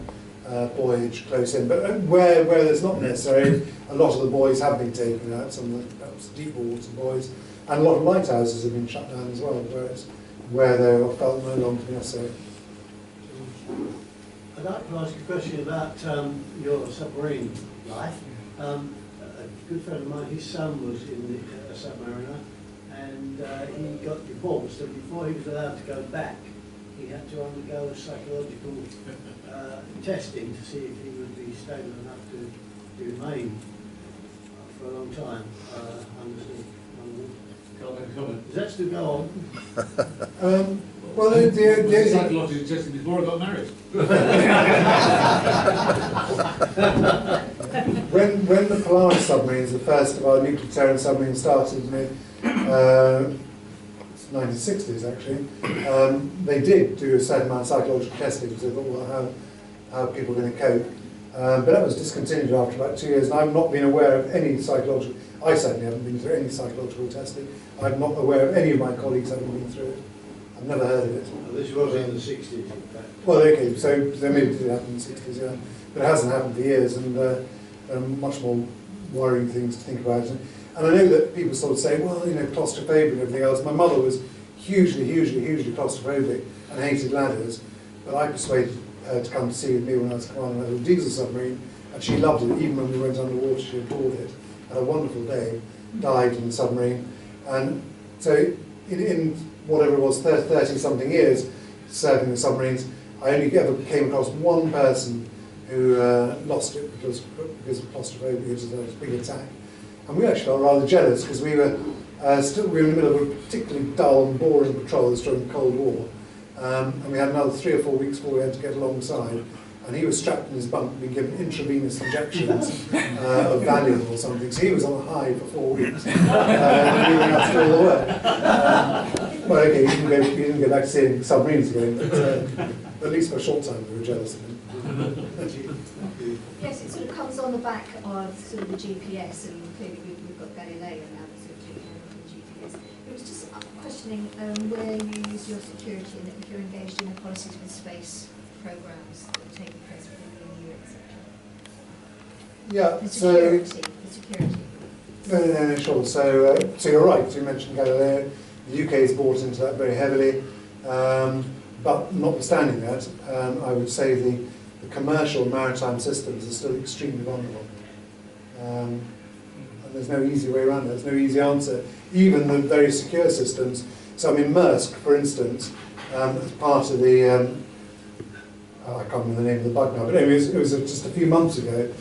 buoyage close in. But where there's not necessary, a lot of the buoys have been taken out, some of the perhaps deep water buoys, and a lot of lighthouses have been shut down as well, where they are felt no longer necessary. I'd like to ask a question about your submarine life. A good friend of mine, his son was in a submariner, and he got divorced, and before he was allowed to go back, he had to undergo a psychological testing to see if he would be stable enough to remain for a long time. Does that still go on? Well, the psychological testing before I got married. when the Polaris submarines, the first of our nuclear deterrent submarines, started in the 1960s actually, they did do a certain amount of psychological testing because they thought, well, how people are going to cope. But that was discontinued after about 2 years, and I've not been aware of any psychological, I certainly haven't been through any psychological testing. I'm not aware of any of my colleagues having been through it. I've never heard of it. Well, this was in the 60s, in fact. Well, okay, so maybe it did happen in the 60s, yeah. But it hasn't happened for years, and there are much more worrying things to think about. And I know that people sort of say, well, claustrophobia and everything else. My mother was hugely claustrophobic and hated ladders, but I persuaded her to come to sea with me when I was commanding a diesel submarine, and she loved it. Even when we went underwater, she adored it. Had a wonderful day, died in the submarine. And so in whatever it was, 30-something years serving the submarines, I only ever came across one person who lost it because of claustrophobia, it was a big attack. And we actually felt rather jealous because we were Still, we were in the middle of a particularly dull and boring patrol during the Cold War, and we had another 3 or 4 weeks before we had to get alongside. And he was strapped in his bunk, being given intravenous injections of Valium or something. So he was on a high for 4 weeks, and we went out to do all the work. Well, okay, you didn't go back to seeing submarines again, but at least for a short time we were jealous of him. Yes, it sort of comes on the back of sort of the GPS, and clearly we've got Galileo now that sort of taking over from the GPS. It was just questioning where you use your security and if you're engaged in the policies with space programs that are taking place within the EU, etc. Yeah, The so... security. No, sure. So you're right, you mentioned Galileo. The UK is bought into that very heavily. But notwithstanding that, I would say the commercial maritime systems are still extremely vulnerable. And there's no easy way around it, there's no easy answer. Even the very secure systems. So I mean, Maersk, for instance, as part of the, I can't remember the name of the bug now, but anyway, it was just a few months ago.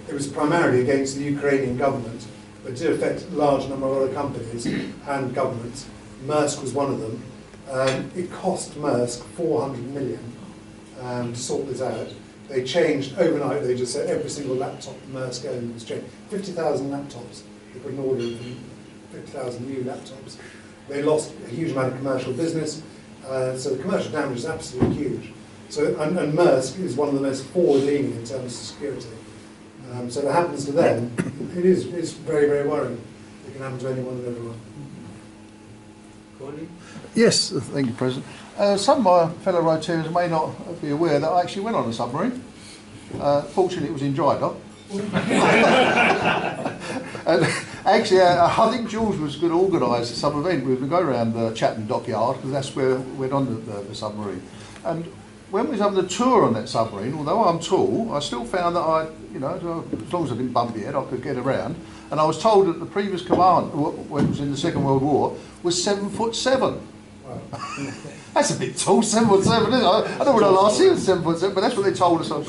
It was primarily against the Ukrainian government, but it did affect a large number of other companies and governments. Maersk was one of them. It cost Maersk 400 million to sort this out. They changed overnight, they just said every single laptop Maersk owned was changed. 50,000 laptops. They put an order in for 50,000 new laptops. They lost a huge amount of commercial business, so the commercial damage is absolutely huge. So, and Maersk is one of the most forward-leaning in terms of security. So if it happens to them, it's very, very worrying. It can happen to anyone and everyone. Yes, thank you, President. Some of my fellow Rotarians may not be aware that I actually went on a submarine. Fortunately, it was in dry dock. And actually, I think George was going to organise some event. We were going to go around Chatham Dockyard, because that's where we went on the submarine. And when we was having the tour on that submarine, although I'm tall, I still found that as long as I didn't bump my head, I could get around. And I was told that the previous command, when it was in the Second World War, was 7'7". Wow. That's a bit tall, 7'7", isn't it? I don't know when I last seen 7'7", but that's what they told us on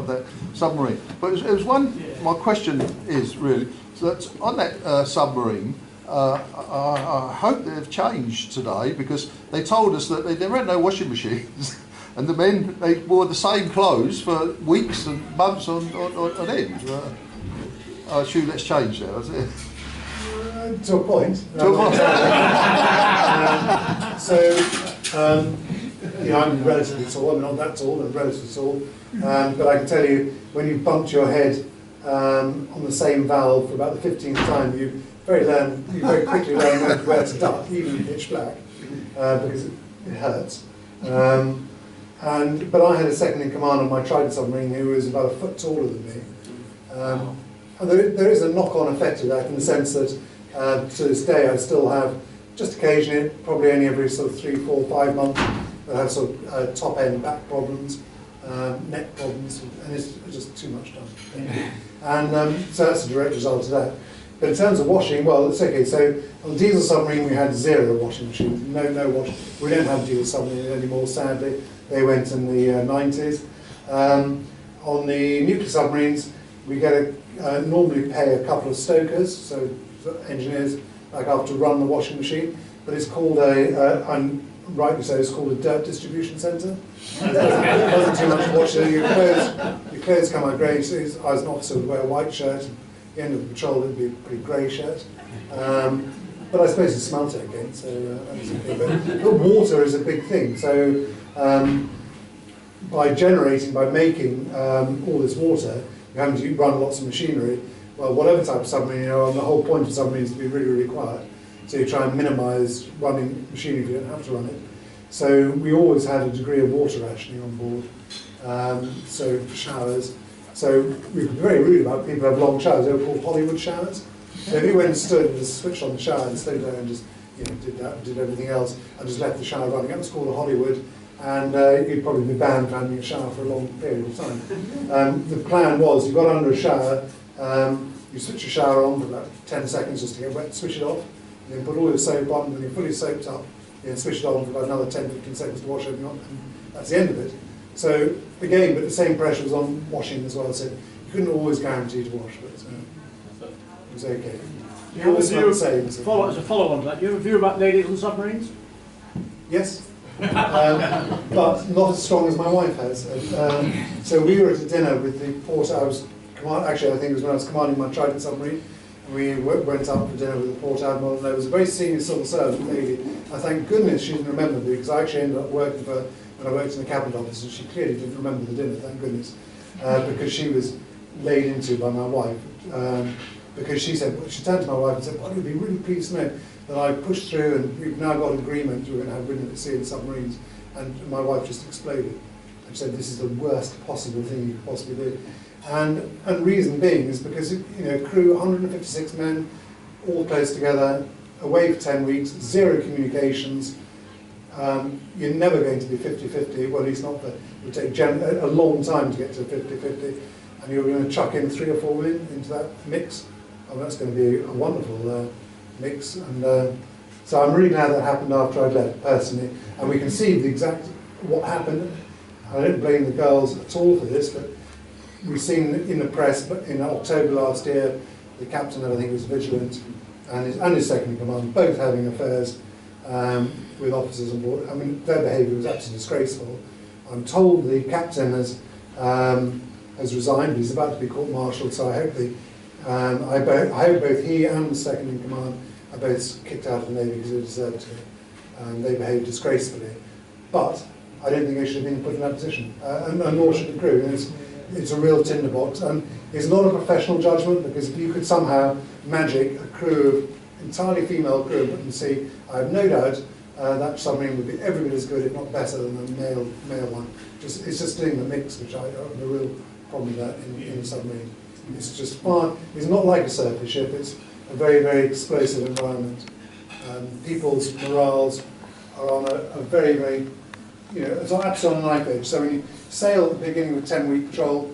the submarine. But it was one. My question is really that on that submarine. I hope they've changed today, because they told us that there weren't no washing machines. And the men, they wore the same clothes for weeks and months on end. I assume that's changed now, is it? To a point. I'm relatively tall. I'm not that tall, I'm relatively tall. But I can tell you, when you've bumped your head on the same valve for about the 15th time, you very quickly learn where to duck, even in pitch black, because it hurts. But I had a second in command on my Trident submarine who was about a foot taller than me. And there is a knock-on effect of that, in the sense that to this day I still have, just occasionally, probably only every sort of 3, 4, 5 months, I have sort of top-end back problems, neck problems, and it's just too much done. And so that's a direct result of that. But in terms of washing, well, it's okay. So on the diesel submarine we had 0 washing machines, no washing. We don't have diesel submarine anymore, sadly. They went in the 90s. On the nuclear submarines, we get normally pay a couple of stokers, so engineers like have to run the washing machine, but it's called I'm rightly so, it's called a dirt distribution centre. It doesn't too much washing. Your clothes come out grey. So I was an officer would wear a white shirt. At the end of the patrol, it'd be a pretty grey shirt. But I suppose it smelt it again, so that's okay. But water is a big thing. So by making all this water, you're having to run lots of machinery. Well, whatever type of submarine you're on, the whole point of submarine is to be really, really quiet. So you try and minimise running machinery if you don't have to run it. So we always had a degree of water rationing on board. So showers. So we were very rude about people who have long showers. They were called Hollywood showers. So if you went and stood and just switched on the shower and stayed there and just did everything else and just left the shower running, that was called a Hollywood. And you'd probably be banned from having a shower for a long period of time. The plan was, you got under a shower, you switch your shower on for about 10 seconds just to get wet, switch it off, and then put all your soap on, and when you're fully soaked up, you then switch it on for about another 10-15 seconds to wash everything on, and that's the end of it. So again, but the same pressure was on washing as well, so you couldn't always guarantee to wash, but it was okay. You have a It's not view, the same, so- as a follow-on to that, you have a view about ladies on submarines? Yes, but not as strong as my wife has. So we were at a dinner with the port. Actually, I think it was when I was commanding my Trident submarine. We went out for dinner with the port admiral, and there was a very senior civil servant lady. I thank goodness she didn't remember me, because I actually ended up working for her when I worked in the cabinet office, and she clearly didn't remember the dinner. Thank goodness, because she was laid into by my wife. Because she turned to my wife and said, "Well, you'd be really pleased to know that I pushed through, and we've now got an agreement. We're going to have ridden at sea in submarines." And my wife just exploded and said, "This is the worst possible thing you could possibly do." And reason being is because, crew 156 men, all close together, away for 10 weeks, zero communications. You're never going to be 50-50, well, at least not for, it would take a long time to get to 50-50, and you're going to chuck in 3 or 4 women into that mix. Oh, that's going to be a wonderful mix. And so I'm really glad that happened after I'd left, personally. And we can see the exact what happened. I don't blame the girls at all for this, but we've seen in the press, but in October last year, the captain, I think, was vigilant, and his second in command, both having affairs with officers on board. I mean, their behaviour was absolutely disgraceful. I'm told the captain has resigned. He's about to be court-martialed, so I hope both he and the second in command are both kicked out of the Navy because they deserved to. They behaved disgracefully. But I don't think they should have been put in that position, and nor should the crew. It's a real tinderbox, and it's not a professional judgment, because if you could somehow magic a crew, entirely female crew, and see, I have no doubt that submarine would be every bit as good, if not better, than the male one. It's just doing the mix, which I have a real problem with that in a submarine. It's just far. It's not like a surface ship. It's a very, very explosive environment. People's morales are on a very, very, it's absolutely on a knife edge. So when you sail at the beginning of a 10-week patrol,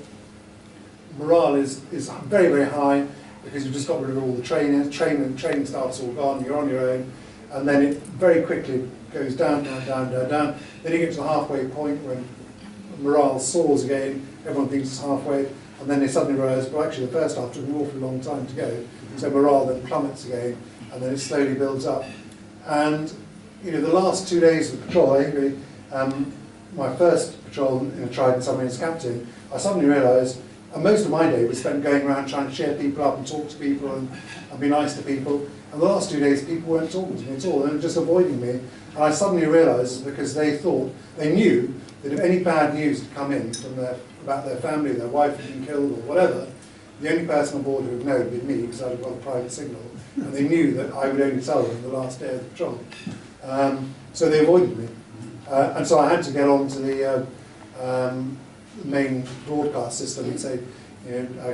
morale is very, very high, because you've just got rid of all the training staff's all gone, you're on your own, and then it very quickly goes down. Then you get to the halfway point when morale soars again, everyone thinks it's halfway, and then they suddenly realise, well, actually the first half took an awfully long time to go, so morale then plummets again, and then it slowly builds up. And the last 2 days of patrol, I think my first patrol in a Trident submarine as captain, I suddenly realised, and most of my day was spent going around trying to cheer people up and talk to people and be nice to people. And the last 2 days, people weren't talking to me at all, they were just avoiding me. And I suddenly realised, because they knew that if any bad news had come in about their family, their wife had been killed or whatever, the only person on board who would know would be me, because I'd got a private signal. And they knew that I would only tell them the last day of the patrol. So they avoided me. And so I had to get on to the main broadcast system and say,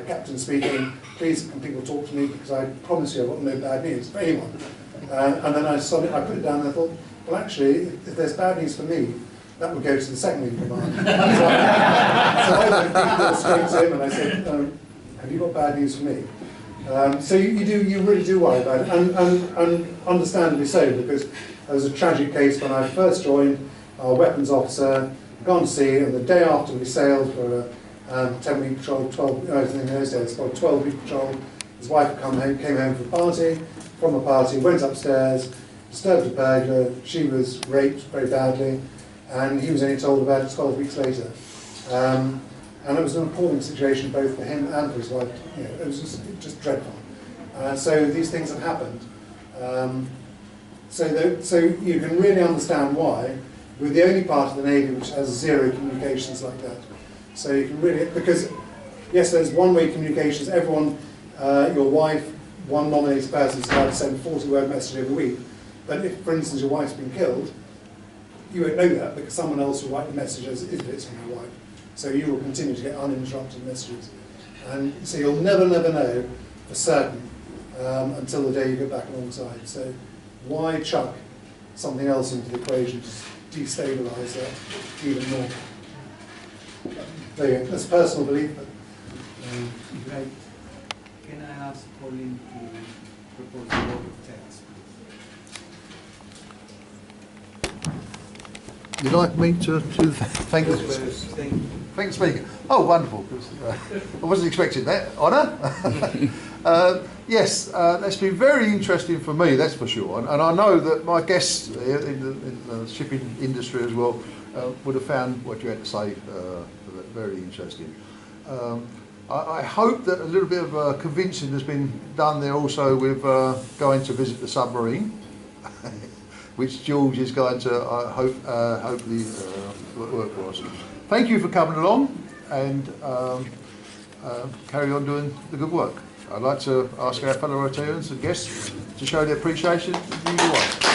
Captain speaking, please can people talk to me, because I promise you I've got no bad news for anyone. And then I put it down and I thought, well, actually, if there's bad news for me, that would go to the second in command. So I went people straight to him and I said, have you got bad news for me? So you really do worry about it, and understandably so, because there was a tragic case when I first joined. Our weapons officer gone to sea, and the day after we sailed for a 10-week patrol, 12, I think in those days, about 12-week patrol, his wife came home from a party, went upstairs, disturbed a burglar, she was raped very badly, and he was only told about it 12 weeks later. And it was an appalling situation both for him and for his wife. It was just dreadful. So these things have happened. So you can really understand why we're the only part of the Navy which has zero communications like that. So you can really, because yes, there's one-way communications. Everyone, your wife, one nominated person is allowed to send 40-word message every week. But if, for instance, your wife's been killed, you won't know that, because someone else will write the message as if it's from your wife. So you will continue to get uninterrupted messages. And so you'll never know for certain until the day you get back alongside. So why chuck something else into the equation to destabilise that even more? There you go. That's personal belief. But, right. Can I ask Pauline to propose a vote of thanks? You'd like me to thank you? Thank you. Thanks for speaking. Oh, wonderful. I wasn't expecting that. Honour. Yes, that's been very interesting for me, that's for sure. And I know that my guests in the shipping industry as well would have found what you had to say very interesting. I hope that a little bit of convincing has been done there also with going to visit the submarine, which George is going to hopefully work for us. Thank you for coming along and carry on doing the good work. I'd like to ask our fellow Rotarians and guests to show their appreciation in the usual way.